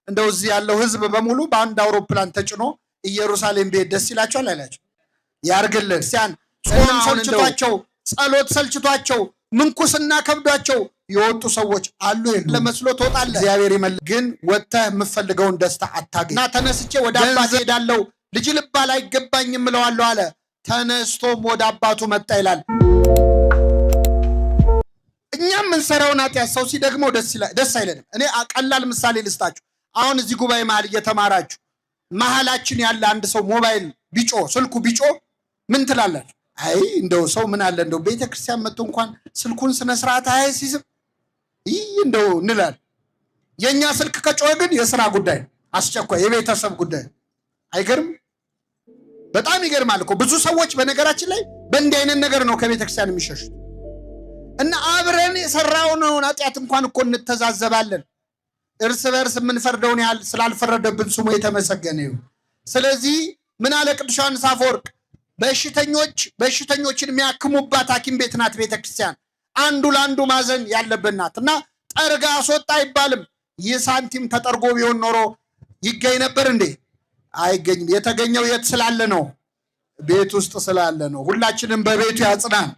እንደው እዚህ ያለው ህዝብ በሙሉ በአንድ አውሮፕላን ተጭኖ ኢየሩሳሌም ቤት ደስ ይላቸዋል አይላቸው? ያርግልን። ሲያን ጾም ሰልችቷቸው፣ ጸሎት ሰልችቷቸው፣ ምንኩስና ከብዷቸው የወጡ ሰዎች አሉ። ለመስሎ ትወጣለህ፣ እግዚአብሔር ይመልስ። ግን ወጥተህ የምፈልገውን ደስታ አታገኝ እና ተነስቼ ወደ አባቴ ሄዳለሁ፣ ልጅ ልባል አይገባኝም እለዋለሁ አለ። ተነስቶም ወደ አባቱ መጣ ይላል። እኛም የምንሰራውን ኃጢአት ሰው ሲደግመው ደስ አይለንም። እኔ ቀላል ምሳሌ ልስጣችሁ። አሁን እዚህ ጉባኤ መሀል እየተማራችሁ መሀላችን ያለ አንድ ሰው ሞባይል ቢጮ ስልኩ ቢጮ ምን ትላላችሁ? አይ እንደው ሰው ምን አለ እንደው ቤተክርስቲያን መጥቶ እንኳን ስልኩን ስነ ስርዓት አይሲዝም እንደው እንላለን። የኛ ስልክ ከጮኸ ግን የሥራ ጉዳይ አስቸኳይ የቤተሰብ ጉዳይ። አይገርም? በጣም ይገርማል እኮ ብዙ ሰዎች በነገራችን ላይ በእንዲህ አይነት ነገር ነው ከቤተክርስቲያን የሚሸሹት። እና አብረን የሰራውን ኃጢአት እንኳን እኮ እንተዛዘባለን። እርስ በርስ የምንፈርደውን ያህል ስላልፈረደብን ስሙ የተመሰገነ ይሁን። ስለዚህ ምን አለ ቅዱስ ዮሐንስ አፈወርቅ? በሽተኞችን የሚያክሙባት ሐኪም ቤት ናት ቤተክርስቲያን። አንዱ ለአንዱ ማዘን ያለበት ናት። እና ጠርጋ አስወጣ አይባልም። ይህ ሳንቲም ተጠርጎ ቢሆን ኖሮ ይገኝ ነበር እንዴ? አይገኝም። የተገኘው የት ስላለ ነው? ቤት ውስጥ ስላለ ነው። ሁላችንም በቤቱ ያጽናን።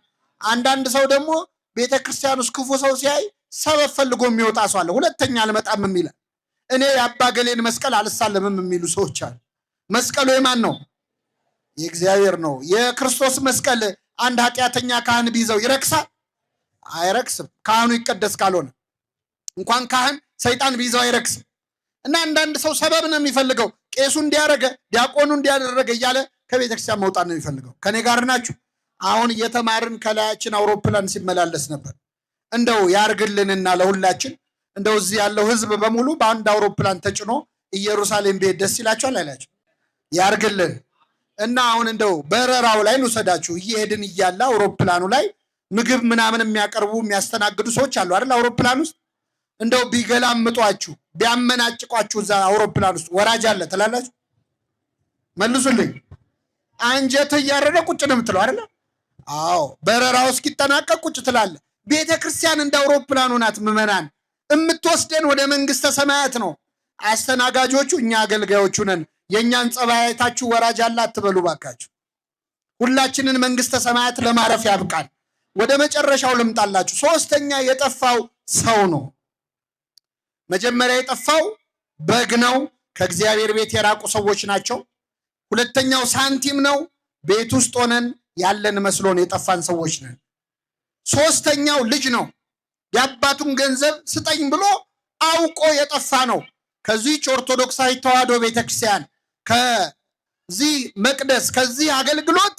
አንዳንድ ሰው ደግሞ ቤተክርስቲያን ውስጥ ክፉ ሰው ሲያይ ሰበብ ፈልጎ የሚወጣ ሰው አለ። ሁለተኛ አልመጣም የሚል እኔ የአባ ገሌን መስቀል አልሳለምም የሚሉ ሰዎች አሉ። መስቀሉ የማን ነው? የእግዚአብሔር ነው። የክርስቶስ መስቀል አንድ ኃጢአተኛ ካህን ቢይዘው ይረክሳል? አይረክስም። ካህኑ ይቀደስ ካልሆነ እንኳን ካህን ሰይጣን ቢይዘው አይረክስም። እና አንዳንድ ሰው ሰበብ ነው የሚፈልገው። ቄሱ እንዲያረገ ዲያቆኑ እንዲያደረገ እያለ ከቤተክርስቲያን መውጣት ነው የሚፈልገው። ከኔ ጋር ናችሁ? አሁን እየተማርን ከላያችን አውሮፕላን ሲመላለስ ነበር። እንደው ያርግልንና ለሁላችን እንደው እዚህ ያለው ህዝብ በሙሉ በአንድ አውሮፕላን ተጭኖ ኢየሩሳሌም ቤት ደስ ይላቸዋል አይላቸው? ያርግልን። እና አሁን እንደው በረራው ላይ እንውሰዳችሁ። እየሄድን እያለ አውሮፕላኑ ላይ ምግብ ምናምን የሚያቀርቡ የሚያስተናግዱ ሰዎች አሉ አይደል? አውሮፕላን ውስጥ እንደው ቢገላምጧችሁ ቢያመናጭቋችሁ እዛ አውሮፕላን ውስጥ ወራጅ አለ ትላላችሁ? መልሱልኝ። አንጀት እያረደ ቁጭ ነው የምትለው አይደል? አዎ፣ በረራው እስኪጠናቀቅ ቁጭ ትላለ። ቤተ ክርስቲያን እንደ አውሮፕላኑ ናት። ምዕመናን የምትወስደን ወደ መንግስተ ሰማያት ነው። አስተናጋጆቹ እኛ አገልጋዮቹ ነን። የእኛን ጸባይታችሁ ወራጅ አለ አትበሉ ባካችሁ። ሁላችንን መንግስተ ሰማያት ለማረፍ ያብቃል። ወደ መጨረሻው ልምጣላችሁ። ሶስተኛ የጠፋው ሰው ነው። መጀመሪያ የጠፋው በግ ነው። ከእግዚአብሔር ቤት የራቁ ሰዎች ናቸው። ሁለተኛው ሳንቲም ነው። ቤት ውስጥ ሆነን ያለን መስሎን የጠፋን ሰዎች ነን። ሶስተኛው ልጅ ነው። የአባቱን ገንዘብ ስጠኝ ብሎ አውቆ የጠፋ ነው። ከዚህች ኦርቶዶክሳዊ ተዋሕዶ ቤተክርስቲያን ከዚህ መቅደስ ከዚህ አገልግሎት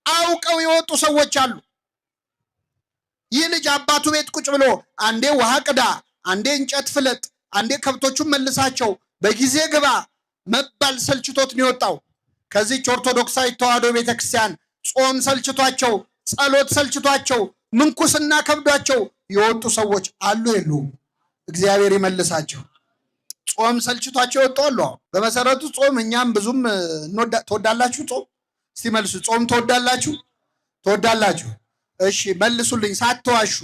አውቀው የወጡ ሰዎች አሉ። ይህ ልጅ አባቱ ቤት ቁጭ ብሎ አንዴ ውሃ ቅዳ፣ አንዴ እንጨት ፍለጥ፣ አንዴ ከብቶቹን መልሳቸው፣ በጊዜ ግባ መባል ሰልችቶት ነው የወጣው። ከዚህች ኦርቶዶክሳዊ ተዋሕዶ ቤተክርስቲያን ጾም ሰልችቷቸው፣ ጸሎት ሰልችቷቸው፣ ምንኩስና ከብዷቸው የወጡ ሰዎች አሉ የሉም? እግዚአብሔር ይመልሳቸው። ጾም ሰልችቷቸው የወጡ አሉ። በመሰረቱ ጾም እኛም ብዙም ትወዳላችሁ? ጾም እስቲ መልሱ። ጾም ትወዳላችሁ? ትወዳላችሁ? እሺ መልሱልኝ ሳትዋሹ።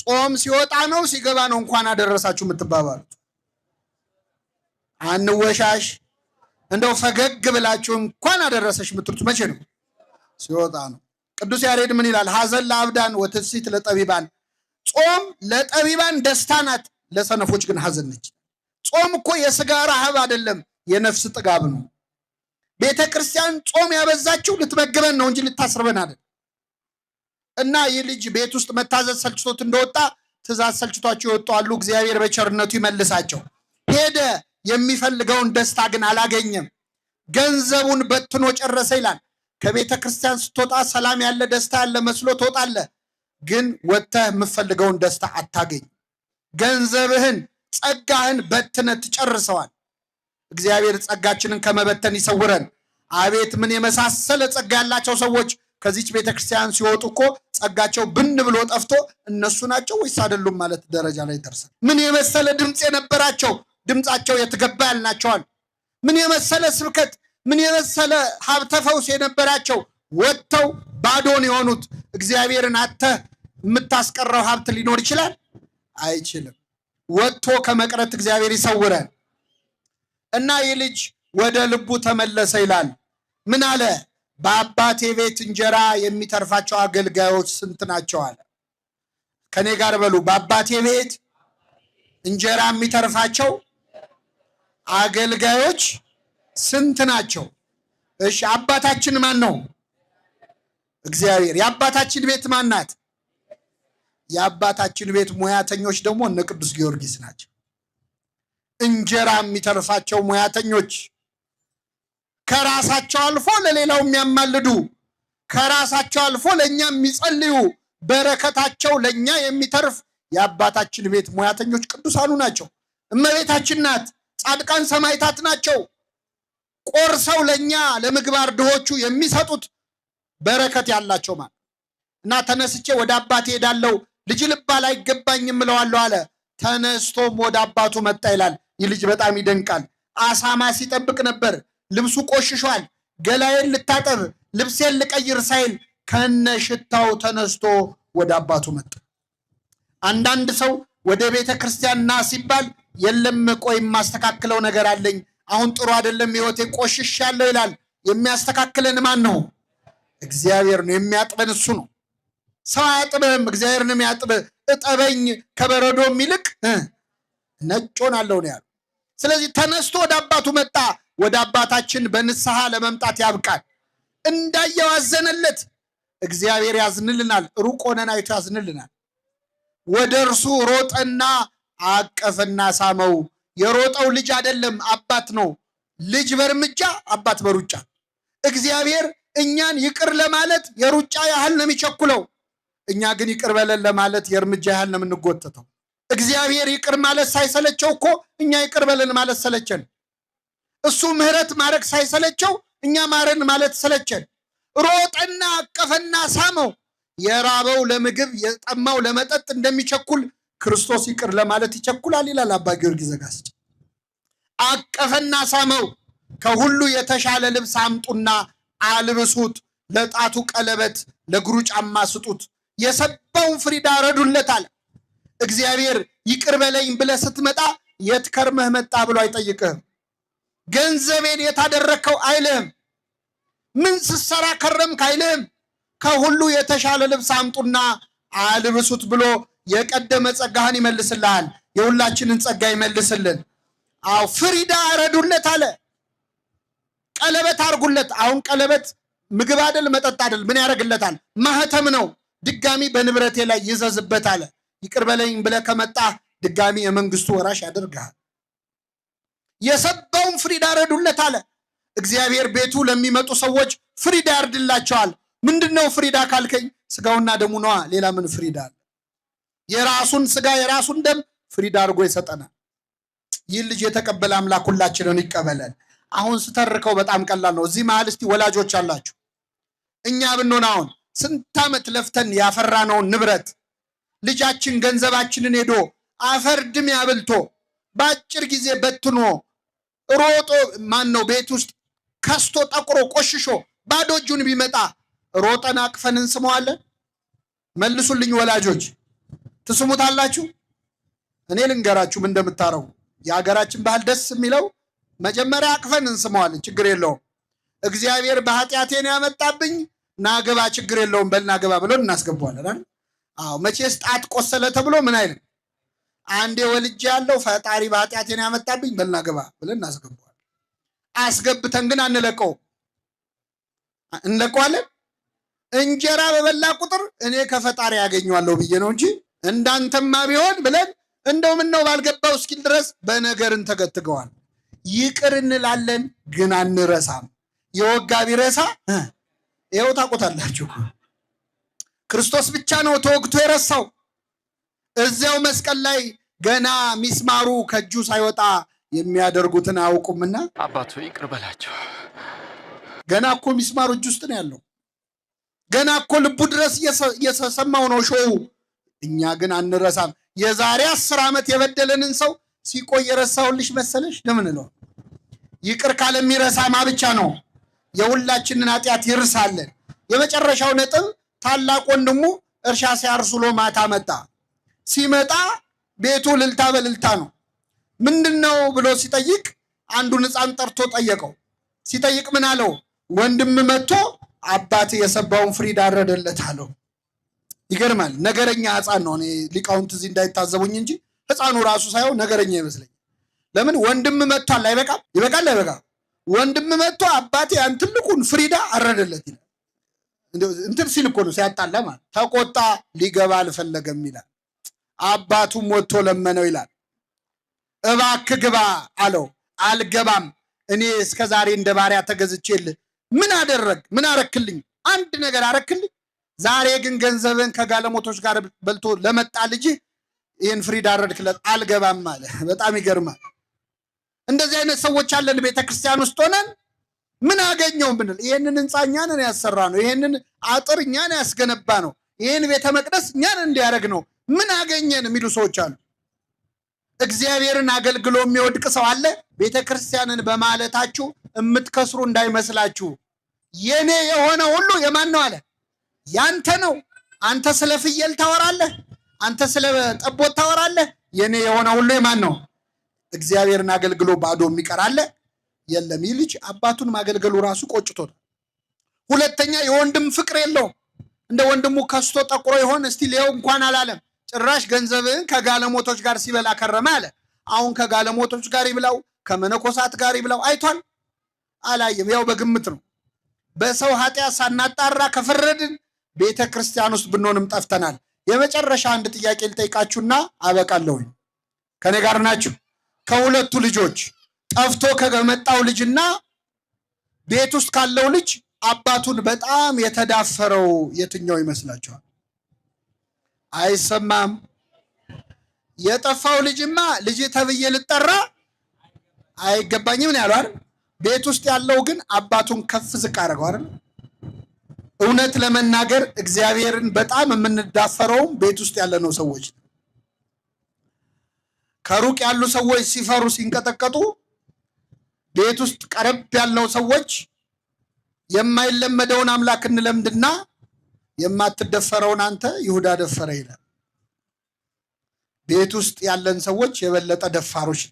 ጾም ሲወጣ ነው ሲገባ ነው እንኳን አደረሳችሁ የምትባባሉት? አንወሻሽ። እንደው ፈገግ ብላችሁ እንኳን አደረሰሽ የምትሉት መቼ ነው? ሲወጣ ነው። ቅዱስ ያሬድ ምን ይላል? ሐዘን ለአብዳን ወትፍሲት ለጠቢባን። ጾም ለጠቢባን ደስታ ናት፣ ለሰነፎች ግን ሐዘን ነች። ጾም እኮ የስጋ ረሃብ አይደለም፣ የነፍስ ጥጋብ ነው። ቤተ ክርስቲያን ጾም ያበዛችው ልትመግበን ነው እንጂ ልታስርበን አይደለም። እና ይህ ልጅ ቤት ውስጥ መታዘዝ ሰልችቶት እንደወጣ ትእዛዝ ሰልችቷቸው ይወጡ አሉ። እግዚአብሔር በቸርነቱ ይመልሳቸው። ሄደ፣ የሚፈልገውን ደስታ ግን አላገኘም። ገንዘቡን በትኖ ጨረሰ ይላል። ከቤተ ክርስቲያን ስትወጣ ሰላም ያለ ደስታ ያለ መስሎ ትወጣለህ፣ ግን ወጥተህ የምፈልገውን ደስታ አታገኝ። ገንዘብህን ጸጋህን በትነት ትጨርሰዋል። እግዚአብሔር ጸጋችንን ከመበተን ይሰውረን። አቤት ምን የመሳሰለ ጸጋ ያላቸው ሰዎች ከዚች ቤተክርስቲያን ሲወጡ እኮ ጸጋቸው ብን ብሎ ጠፍቶ እነሱ ናቸው ወይስ አይደሉም ማለት ደረጃ ላይ ደርሰን። ምን የመሰለ ድምፅ የነበራቸው ድምፃቸው የተገባ ያልናቸዋል። ምን የመሰለ ስብከት፣ ምን የመሰለ ሀብተ ፈውስ የነበራቸው ወጥተው ባዶን የሆኑት። እግዚአብሔርን አተህ የምታስቀረው ሀብት ሊኖር ይችላል? አይችልም። ወጥቶ ከመቅረት እግዚአብሔር ይሰውረን። እና ይህ ልጅ ወደ ልቡ ተመለሰ ይላል። ምን አለ? በአባቴ ቤት እንጀራ የሚተርፋቸው አገልጋዮች ስንት ናቸው አለ። ከኔ ጋር በሉ፣ በአባቴ ቤት እንጀራ የሚተርፋቸው አገልጋዮች ስንት ናቸው? እሺ፣ አባታችን ማን ነው? እግዚአብሔር። የአባታችን ቤት ማን ናት? የአባታችን ቤት ሙያተኞች ደግሞ እነ ቅዱስ ጊዮርጊስ ናቸው። እንጀራ የሚተርፋቸው ሙያተኞች፣ ከራሳቸው አልፎ ለሌላው የሚያማልዱ፣ ከራሳቸው አልፎ ለእኛ የሚጸልዩ፣ በረከታቸው ለእኛ የሚተርፍ የአባታችን ቤት ሙያተኞች ቅዱሳኑ ናቸው። እመቤታችን ናት። ጻድቃን ሰማዕታት ናቸው። ቆርሰው ለእኛ ለምግባር ድሆቹ የሚሰጡት በረከት ያላቸው ማለት እና ተነስቼ ወደ አባቴ ሄዳለሁ፣ ልጅ ልባል አይገባኝም እለዋለሁ አለ። ተነስቶም ወደ አባቱ መጣ ይላል። ይህ ልጅ በጣም ይደንቃል። አሳማ ሲጠብቅ ነበር። ልብሱ ቆሽሿል። ገላዬን ልታጠብ ልብሴን ልቀይር ሳይል ከነሽታው ተነስቶ ወደ አባቱ መጣ። አንዳንድ ሰው ወደ ቤተ ክርስቲያን ና ሲባል የለም ቆይ የማስተካክለው ነገር አለኝ፣ አሁን ጥሩ አይደለም ህይወቴ ቆሽሻለሁ ይላል። የሚያስተካክለን ማን ነው? እግዚአብሔር ነው። የሚያጥበን እሱ ነው። ሰው አያጥብህም፣ እግዚአብሔር ነው የሚያጥብህ። እጠበኝ ከበረዶ ይልቅ ነጭ ሆናለሁ ነው ያለው። ስለዚህ ተነስቶ ወደ አባቱ መጣ። ወደ አባታችን በንስሐ ለመምጣት ያብቃል። እንዳየው አዘነለት። እግዚአብሔር ያዝንልናል። ሩቅ ሆነን አይቶ ያዝንልናል። ወደ እርሱ ሮጠና አቀፈና ሳመው። የሮጠው ልጅ አይደለም አባት ነው። ልጅ በእርምጃ አባት በሩጫ። እግዚአብሔር እኛን ይቅር ለማለት የሩጫ ያህል ነው የሚቸኩለው። እኛ ግን ይቅር በለን ለማለት የእርምጃ ያህል ነው የምንጎተተው። እግዚአብሔር ይቅር ማለት ሳይሰለቸው እኮ እኛ ይቅር በለን ማለት ሰለቸን። እሱ ምህረት ማድረግ ሳይሰለቸው እኛ ማረን ማለት ሰለቸን። ሮጠና አቀፈና ሳመው። የራበው ለምግብ የጠማው ለመጠጥ እንደሚቸኩል ክርስቶስ ይቅር ለማለት ይቸኩላል ይላል አባ ጊዮርጊስ ዘጋስጫ። አቀፈና ሳመው። ከሁሉ የተሻለ ልብስ አምጡና አልብሱት፣ ለጣቱ ቀለበት ለእግሩ ጫማ ስጡት፣ የሰባውን ፍሪዳ ረዱለት አለ። እግዚአብሔር ይቅር በለኝ ብለህ ስትመጣ የት ከርመህ መጣ ብሎ አይጠይቅህም። ገንዘቤን የታደረከው አይልህም። ምን ስትሰራ ከረምክ አይልህም። ከሁሉ የተሻለ ልብስ አምጡና አልብሱት ብሎ የቀደመ ጸጋህን ይመልስልሃል። የሁላችንን ጸጋ ይመልስልን። አው ፍሪዳ ረዱለት አለ። ቀለበት አርጉለት። አሁን ቀለበት ምግብ አይደል መጠጥ አይደል፣ ምን ያደርግለታል? ማህተም ነው። ድጋሚ በንብረቴ ላይ ይዘዝበት አለ። ይቅር በለኝ ብለህ ከመጣ ድጋሚ የመንግስቱ ወራሽ ያደርግሃል። የሰባውን ፍሪዳ ረዱለት አለ። እግዚአብሔር ቤቱ ለሚመጡ ሰዎች ፍሪዳ ያርድላቸዋል። ምንድነው ፍሪዳ ካልከኝ ስጋውና ደሙ ነዋ። ሌላ ምን ፍሪዳ አለ? የራሱን ስጋ የራሱን ደም ፍሪዳ አድርጎ ይሰጠናል። ይህ ልጅ የተቀበለ አምላክ ሁላችንን ይቀበላል። አሁን ስተርከው በጣም ቀላል ነው። እዚህ መሀል እስቲ ወላጆች አላችሁ። እኛ ብንሆን አሁን ስንት ዓመት ለፍተን ያፈራነውን ንብረት ልጃችን ገንዘባችንን ሄዶ አፈር ድሜ አብልቶ በአጭር ጊዜ በትኖ ሮጦ ነው ቤት ውስጥ ከስቶ ጠቁሮ ቆሽሾ ባዶ እጁን ቢመጣ ሮጠን አቅፈን እንስመዋለን? መልሱልኝ ወላጆች፣ ትስሙታላችሁ? እኔ ልንገራችሁ ምን እንደምታረጉ። የሀገራችን ባህል ደስ የሚለው መጀመሪያ አቅፈን እንስመዋለን፣ ችግር የለውም። እግዚአብሔር በኃጢአቴን ያመጣብኝ ናገባ፣ ችግር የለውም በል ናገባ ብሎ እናስገባዋለን። አዎ መቼስ ጣት ቆሰለ ተብሎ ምን አይልም። አንዴ ወልጄ ያለው ፈጣሪ በኃጢአቴን ያመጣብኝ በል ናገባ ብለን እናስገባዋለን። አስገብተን ግን አንለቀው። እንለቀዋለን። እንጀራ በበላ ቁጥር እኔ ከፈጣሪ ያገኘዋለሁ ብዬ ነው እንጂ እንዳንተማ ቢሆን ብለን እንደው ምን ነው ባልገባው እስኪል ድረስ በነገር እንተገትገዋል። ይቅር እንላለን ግን አንረሳም። የወጋ ቢረሳ ይኸው ታውቁታላችሁ። ክርስቶስ ብቻ ነው ተወግቶ የረሳው። እዚያው መስቀል ላይ ገና ሚስማሩ ከእጁ ሳይወጣ የሚያደርጉትን አያውቁምና አባቱ ይቅር በላቸው። ገና እኮ ሚስማሩ እጅ ውስጥ ነው ያለው። ገና እኮ ልቡ ድረስ እየሰማው ነው ሾው። እኛ ግን አንረሳም። የዛሬ 10 ዓመት የበደለንን ሰው ሲቆይ የረሳውልሽ መሰለሽ? ለምን ነው? ይቅር ካለ የሚረሳማ ብቻ ነው። የሁላችንን ኃጢአት ይርሳለን። የመጨረሻው ነጥብ ታላቅ ወንድሙ እርሻ ሲያርሱሎ ማታ መጣ። ሲመጣ ቤቱ ልልታ በልልታ ነው። ምንድነው ብሎ ሲጠይቅ አንዱን ሕፃን ጠርቶ ጠየቀው። ሲጠይቅ ምን አለው? ወንድም መጥቶ አባት የሰባውን ፍሪዳ አረደለት አለው። ይገርማል። ነገረኛ ሕፃን ነው። እኔ ሊቃውንት እዚህ እንዳይታዘቡኝ እንጂ ሕፃኑ ራሱ ሳይሆን ነገረኛ ይመስለኝ። ለምን ወንድም መጥቷል? አይበቃም? ይበቃል? አይበቃም? ወንድም መጥቶ አባቴ ያን ትልቁን ፍሪዳ አረደለት ይላል። እንትን ሲል እኮ ነው ሲያጣላ ማለት። ተቆጣ፣ ሊገባ አልፈለገም ይላል። አባቱም ወጥቶ ለመነው ይላል። እባክህ ግባ አለው። አልገባም፣ እኔ እስከ ዛሬ እንደ ባሪያ ተገዝቼልህ ምን አረክልኝ? አንድ ነገር አረክልኝ? ዛሬ ግን ገንዘብን ከጋለሞቶች ጋር በልቶ ለመጣ ልጅ ይህን ፍሪዳ አረድክለት። አልገባም አለ። በጣም ይገርማል። እንደዚህ አይነት ሰዎች አለን ቤተክርስቲያን ውስጥ ሆነን ምን አገኘው ብንል፣ ይህንን ህንፃ እኛን ያሰራ ነው፣ ይህንን አጥር እኛን ያስገነባ ነው፣ ይህን ቤተ መቅደስ እኛን እንዲያደርግ ነው፣ ምን አገኘን የሚሉ ሰዎች አሉ። እግዚአብሔርን አገልግሎ የሚወድቅ ሰው አለ። ቤተክርስቲያንን በማለታችሁ የምትከስሩ እንዳይመስላችሁ። የኔ የሆነ ሁሉ የማን ነው አለ? ያንተ ነው። አንተ ስለ ፍየል ታወራለህ፣ አንተ ስለ ጠቦት ታወራለህ። የኔ የሆነ ሁሉ የማን ነው? እግዚአብሔርን አገልግሎ ባዶ የሚቀር አለ? የለም። ይህ ልጅ አባቱን ማገልገሉ ራሱ ቆጭቶታል። ሁለተኛ የወንድም ፍቅር የለውም። እንደ ወንድሙ ከስቶ ጠቁሮ ይሆን እስቲ ሊየው እንኳን አላለም። ጭራሽ ገንዘብህን ከጋለሞቶች ጋር ሲበላ ከረመ አለ። አሁን ከጋለሞቶች ጋር ይብላው ከመነኮሳት ጋር ይብላው አይቷል? አላየም። ያው በግምት ነው። በሰው ኃጢአት ሳናጣራ ከፈረድን ቤተ ክርስቲያን ውስጥ ብንሆንም ጠፍተናል። የመጨረሻ አንድ ጥያቄ ልጠይቃችሁና አበቃለሁኝ። ከኔ ጋር ናችሁ? ከሁለቱ ልጆች ጠፍቶ ከመጣው ልጅና ቤት ውስጥ ካለው ልጅ አባቱን በጣም የተዳፈረው የትኛው ይመስላችኋል? አይሰማም። የጠፋው ልጅማ ልጅ ተብዬ ልጠራ አይገባኝም ነው ያለው አይደል? ቤት ውስጥ ያለው ግን አባቱን ከፍ ዝቅ አደረገው አይደል? እውነት ለመናገር እግዚአብሔርን በጣም የምንዳፈረው ቤት ውስጥ ያለነው ሰዎች። ከሩቅ ያሉ ሰዎች ሲፈሩ ሲንቀጠቀጡ፣ ቤት ውስጥ ቀረብ ያለው ሰዎች የማይለመደውን አምላክ እንለምድና የማትደፈረውን አንተ ይሁዳ ደፈረ ይላል። ቤት ውስጥ ያለን ሰዎች የበለጠ ደፋሮች።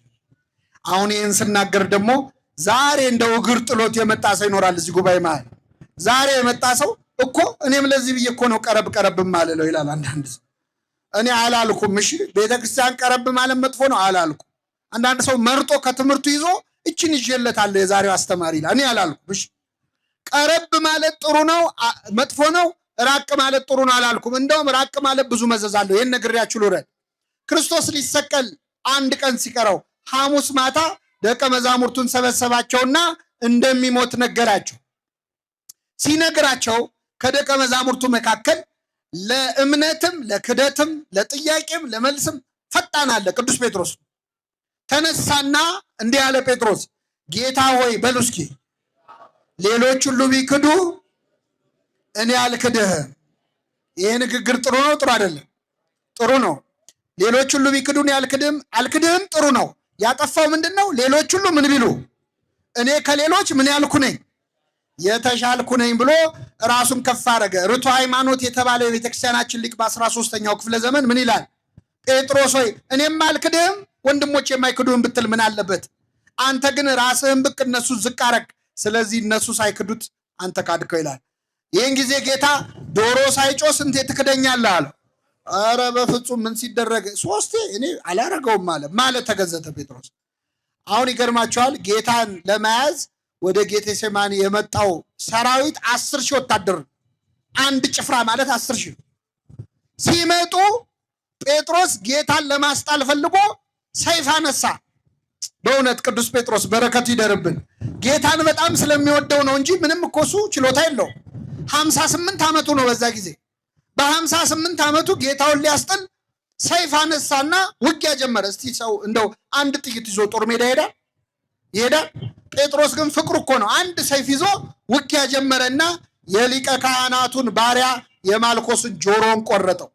አሁን ይህን ስናገር ደግሞ ዛሬ እንደው እግር ጥሎት የመጣ ሰው ይኖራል እዚህ ጉባኤ መሃል። ዛሬ የመጣ ሰው እኮ እኔም ለዚህ ብዬ እኮ ነው ቀረብ ማለለው ይላል አንዳንድ ሰው። እኔ አላልኩም። እሺ ቤተክርስቲያን ቀረብ ማለት መጥፎ ነው አላልኩም። አንዳንድ ሰው መርጦ ከትምህርቱ ይዞ እችን ይዤለታለሁ የዛሬው አስተማሪ ይላል። እኔ አላልኩም። እሺ ቀረብ ማለት ጥሩ ነው መጥፎ ነው፣ ራቅ ማለት ጥሩ ነው አላልኩም። እንደውም ራቅ ማለት ብዙ መዘዝ አለው። ይሄን ነግሬያችሁ ልውረድ። ክርስቶስ ሊሰቀል አንድ ቀን ሲቀረው ሐሙስ ማታ ደቀ መዛሙርቱን ሰበሰባቸውና እንደሚሞት ነገራቸው። ሲነግራቸው ከደቀ መዛሙርቱ መካከል ለእምነትም ለክደትም ለጥያቄም ለመልስም ፈጣን አለ። ቅዱስ ጴጥሮስ ተነሳና እንዲህ አለ። ጴጥሮስ ጌታ ሆይ በሉ እስኪ ሌሎች ሁሉ ቢክዱ እኔ አልክድህም። ይሄ ንግግር ጥሩ ነው ጥሩ አይደለም? ጥሩ ነው። ሌሎች ሁሉ ቢክዱ እኔ አልክድህም ጥሩ ነው። ያጠፋው ምንድን ነው? ሌሎች ሁሉ ምን ቢሉ እኔ ከሌሎች ምን ያልኩ ነኝ? የተሻልኩ ነኝ ብሎ ራሱን ከፍ አደረገ። ርቱ ሃይማኖት የተባለው የቤተክርስቲያናችን ሊቅ በ13ኛው ክፍለ ዘመን ምን ይላል? ጴጥሮስ ሆይ እኔም አልክድህም ወንድሞች የማይክዱህም ብትል ምን አለበት? አንተ ግን ራስህን ብቅ እነሱ ዝቅ አረግ። ስለዚህ እነሱ ሳይክዱት አንተ ካድከው ይላል። ይህን ጊዜ ጌታ ዶሮ ሳይጮህ ስንቴ ትክደኛለህ አለው። አረ በፍጹም ምን ሲደረግ ሶስቴ እኔ አላረገውም ማለት ተገዘተ ጴጥሮስ። አሁን ይገርማቸዋል። ጌታን ለመያዝ ወደ ጌቴሴማኒ የመጣው ሰራዊት 10,000 ወታደር፣ አንድ ጭፍራ ማለት 10,000 ሲመጡ ጴጥሮስ ጌታን ለማስጣል ፈልጎ ሰይፍ አነሳ። በእውነት ቅዱስ ጴጥሮስ በረከቱ ይደርብን። ጌታን በጣም ስለሚወደው ነው እንጂ ምንም እኮ እሱ ችሎታ የለው። 58 ዓመቱ ነው በዛ ጊዜ። በ58 ዓመቱ ጌታውን ሊያስጥል ሰይፍ አነሳና ውጊያ ጀመረ። እስቲ ሰው እንደው አንድ ጥይት ይዞ ጦር ሜዳ ይሄዳል? ጴጥሮስ ግን ፍቅሩ እኮ ነው። አንድ ሰይፍ ይዞ ውጊያ ጀመረና የሊቀ ካህናቱን ባሪያ የማልኮስን ጆሮውን ቆረጠው።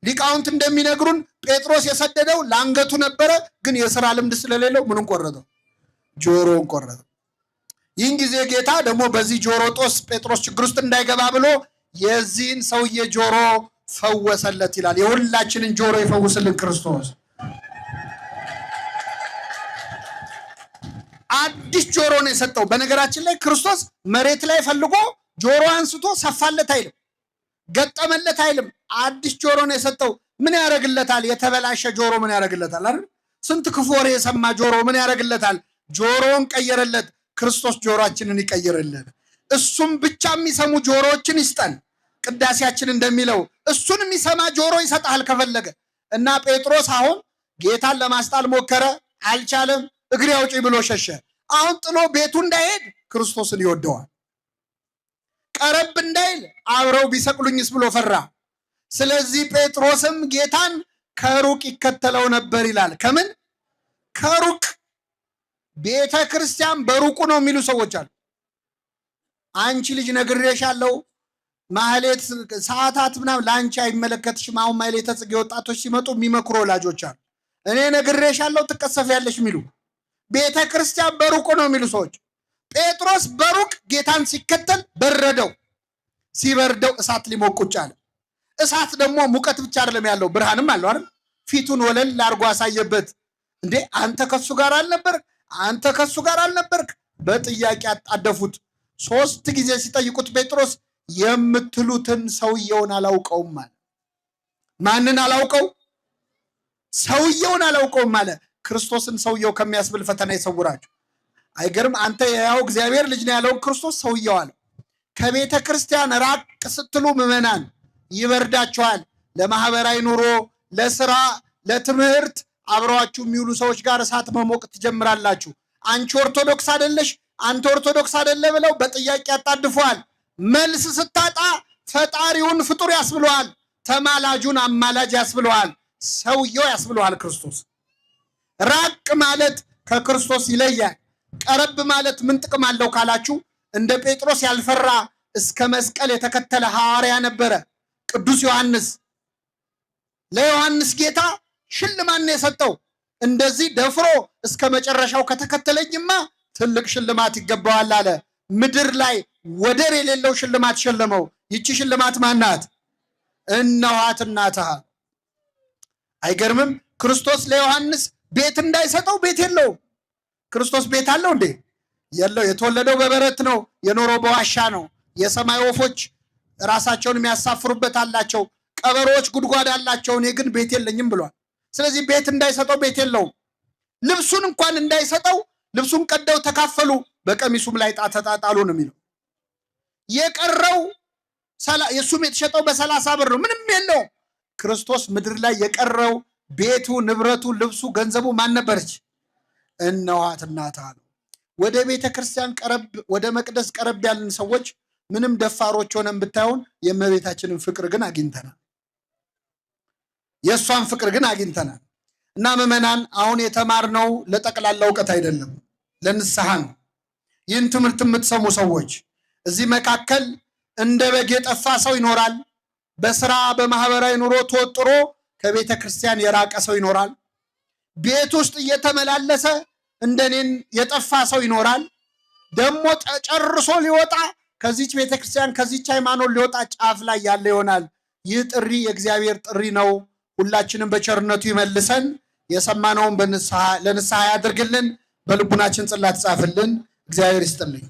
ሊቃውንት እንደሚነግሩን ጴጥሮስ የሰደደው ለአንገቱ ነበረ፣ ግን የሥራ ልምድ ስለሌለው ምኑን ቆረጠው? ጆሮውን ቆረጠው። ይህን ጊዜ ጌታ ደግሞ በዚህ ጆሮ ጦስ ጴጥሮስ ችግር ውስጥ እንዳይገባ ብሎ የዚህን ሰውዬ ጆሮ ፈወሰለት ይላል። የሁላችንን ጆሮ ይፈውስልን ክርስቶስ። አዲስ ጆሮ ነው የሰጠው። በነገራችን ላይ ክርስቶስ መሬት ላይ ፈልጎ ጆሮ አንስቶ ሰፋለት አይልም፣ ገጠመለት አይልም። አዲስ ጆሮ ነው የሰጠው። ምን ያደርግለታል? የተበላሸ ጆሮ ምን ያደርግለታል አይደል? ስንት ክፉ ወሬ የሰማ ጆሮ ምን ያደርግለታል? ጆሮውን ቀየረለት። ክርስቶስ ጆሮአችንን ይቀይርልን። እሱም ብቻ የሚሰሙ ጆሮዎችን ይስጠን። ቅዳሴያችን እንደሚለው እሱን የሚሰማ ጆሮ ይሰጣል ከፈለገ። እና ጴጥሮስ አሁን ጌታን ለማስጣል ሞከረ፣ አልቻለም። እግሬ አውጪ ብሎ ሸሸ። አሁን ጥሎ ቤቱ እንዳይሄድ ክርስቶስን ይወደዋል። ቀረብ እንዳይል አብረው ቢሰቅሉኝስ ብሎ ፈራ። ስለዚህ ጴጥሮስም ጌታን ከሩቅ ይከተለው ነበር ይላል። ከምን ከሩቅ? ቤተ ክርስቲያን በሩቁ ነው የሚሉ ሰዎች አሉ። አንቺ ልጅ ነግሬሻለሁ፣ ማህሌት ሰዓታት ምናምን ለአንቺ አይመለከትሽም። አሁን ማህሌተ ጽጌ ወጣቶች ሲመጡ የሚመክሩ ወላጆች አሉ። እኔ ነግሬሻለሁ ትቀሰፊያለሽ የሚሉ። ቤተ ክርስቲያን በሩቁ ነው የሚሉ ሰዎች። ጴጥሮስ በሩቅ ጌታን ሲከተል በረደው። ሲበርደው እሳት ሊሞቅ ቁጭ አለ። እሳት ደግሞ ሙቀት ብቻ አይደለም ያለው፣ ብርሃንም አለው አይደል? ፊቱን ወለል አድርጎ አሳየበት። እንዴ አንተ ከሱ ጋር አልነበርክ? አንተ ከሱ ጋር አልነበርክ? በጥያቄ አጣደፉት። 3 ጊዜ ሲጠይቁት ጴጥሮስ የምትሉትን ሰውየውን አላውቀውም አለ። ማንን አላውቀው? ሰውየውን አላውቀውም አለ። ክርስቶስን ሰውየው ከሚያስብል ፈተና ይሰውራችሁ። አይገርም? አንተ የያው እግዚአብሔር ልጅ ነው ያለውን ክርስቶስ ሰውየው አለ። ከቤተ ክርስቲያን ራቅ ስትሉ ምዕመናን ይበርዳችኋል። ለማህበራዊ ኑሮ፣ ለስራ፣ ለትምህርት አብረዋችሁ የሚውሉ ሰዎች ጋር እሳት መሞቅ ትጀምራላችሁ። አንቺ ኦርቶዶክስ አይደለሽ፣ አንተ ኦርቶዶክስ አይደለ ብለው በጥያቄ ያጣድፈዋል። መልስ ስታጣ ፈጣሪውን ፍጡር ያስብለዋል፣ ተማላጁን አማላጅ ያስብለዋል፣ ሰውየው ያስብለዋል። ክርስቶስ ራቅ ማለት ከክርስቶስ ይለያል። ቀረብ ማለት ምን ጥቅም አለው ካላችሁ፣ እንደ ጴጥሮስ ያልፈራ እስከ መስቀል የተከተለ ሐዋርያ ነበረ ቅዱስ ዮሐንስ። ለዮሐንስ ጌታ ሽልማት ነው የሰጠው። እንደዚህ ደፍሮ እስከ መጨረሻው ከተከተለኝማ ትልቅ ሽልማት ይገባዋል አለ። ምድር ላይ ወደር የሌለው ሽልማት ሸለመው። ይቺ ሽልማት ማናት? እነኋት እናትህ። አይገርምም? ክርስቶስ ለዮሐንስ ቤት እንዳይሰጠው ቤት የለውም። ክርስቶስ ቤት አለው እንዴ? የለው። የተወለደው በበረት ነው፣ የኖረው በዋሻ ነው። የሰማይ ወፎች ራሳቸውን የሚያሳፍሩበት አላቸው፣ ቀበሮዎች ጉድጓድ አላቸው። እኔ ግን ቤት የለኝም ብሏል። ስለዚህ ቤት እንዳይሰጠው ቤት የለውም። ልብሱን እንኳን እንዳይሰጠው ልብሱን ቀደው ተካፈሉ፣ በቀሚሱም ላይ ዕጣ ተጣጣሉ ነው የሚለው። የቀረው የሱም የተሸጠው በ30 ብር ነው፣ ምንም የለውም። ክርስቶስ ምድር ላይ የቀረው ቤቱ፣ ንብረቱ፣ ልብሱ፣ ገንዘቡ ማን ነበረች? እነኋት እናትህ ነው። ወደ ቤተ ክርስቲያን ቀረብ፣ ወደ መቅደስ ቀረብ ያልን ሰዎች ምንም ደፋሮች ሆነን ብታዩን የእመቤታችንን ፍቅር ግን አግኝተናል። የእሷን ፍቅር ግን አግኝተናል። እና ምዕመናን አሁን የተማርነው ለጠቅላላ እውቀት አይደለም፣ ለንስሐ ነው። ይህን ትምህርት የምትሰሙ ሰዎች እዚህ መካከል እንደ በግ የጠፋ ሰው ይኖራል። በስራ በማህበራዊ ኑሮ ተወጥሮ ከቤተ ክርስቲያን የራቀ ሰው ይኖራል። ቤት ውስጥ እየተመላለሰ እንደኔን የጠፋ ሰው ይኖራል። ደግሞ ጨርሶ ሊወጣ ከዚች ቤተ ክርስቲያን ከዚች ሃይማኖት ሊወጣ ጫፍ ላይ ያለ ይሆናል። ይህ ጥሪ የእግዚአብሔር ጥሪ ነው። ሁላችንም በቸርነቱ ይመልሰን። የሰማነውን ለንስሐ ያድርግልን። በልቡናችን ጽላት ጻፍልን። እግዚአብሔር ይስጥልኝ።